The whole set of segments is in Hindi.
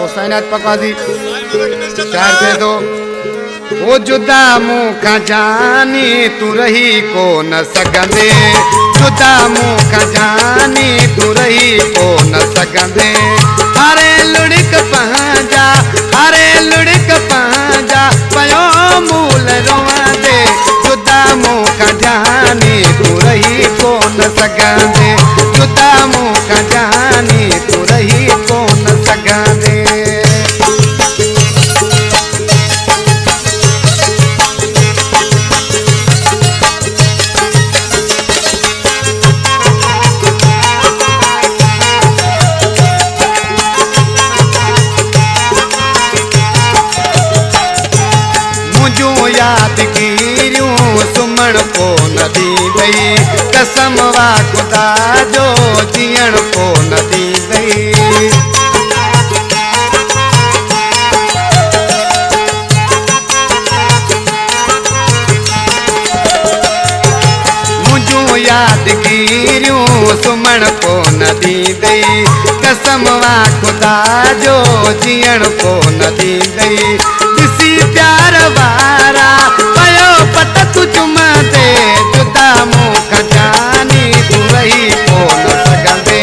हुसैनात पकवादी शायर थे तो वो जुदा मुख जानी तू रही को न सगंदे, जुदा मुख जानी तू रही को न सगंदे। अरे लुढ़क पंहिंजा, अरे लुढ़क पंहिंजा पयो मूल रोवा दे, जुदा मुख जानी तू रही को न सगंदे, जुदा मुख जानी तू रही को न सगंदे। यादगिरियूं सुमण को नदी गई, कसम वा खुदा जो जीअण को नदी गई। मुझूं यादगिरियूं सुमण को नदी गई, कसम वा खुदा जो जीअण को नदी गई। किसी प्यार वारा पयो पत तू चुमा दे, जुदा मुख जानी तू रही को न सगंदे,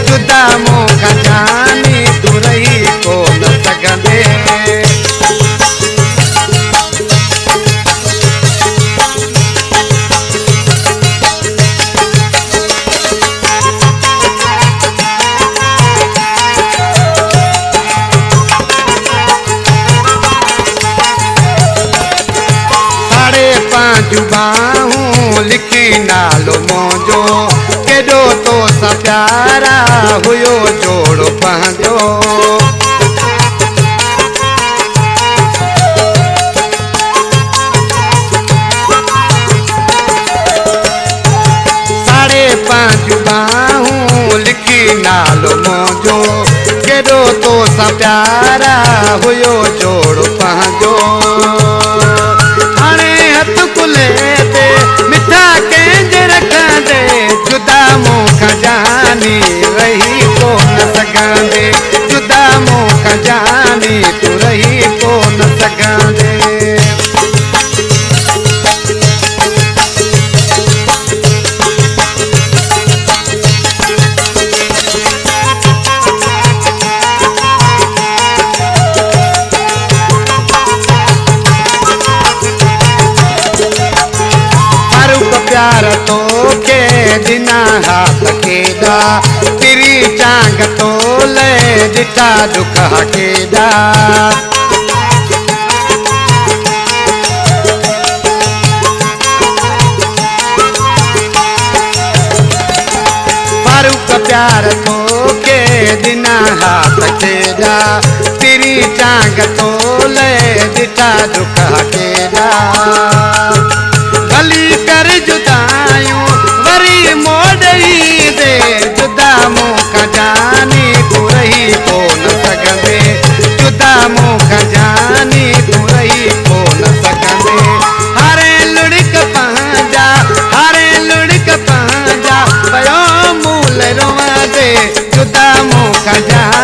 जुदा मुख जानी तू रही को न सगंदे। बाहूं लिखी नालो मोजो, केडो तो सा प्यारा हुयो जोड़ो पंहिंजो। साढ़े पांच बाहूं लिखी नालो मोजो, केडो तो सा प्यारा हुयो जोड़ो पंहिंजो। मिठा कंज रखंदे, जुदा मुख जानी रही को न सगंदे, जुदा मुख जानी तू रही को न सगंदे। प्यार तो के दिना हाथ केदा, तेरी चांग तो ले दिता दुख केदा। फारूक प्यार तो के दिना हाथ केदा, तेरी चांग तो ले दिता दुख केदा। भली कर जुदायूं वरी मोड़ई दे, जुदा मुख जानी तू रही को न सगंदे, जुदा मुख जानी तू रही को न सगंदे। हरे लुढ़क पंहिंजा, हरे लुढ़क पंहिंजा पयो मूल रोवा दे, जुदा मुख जानी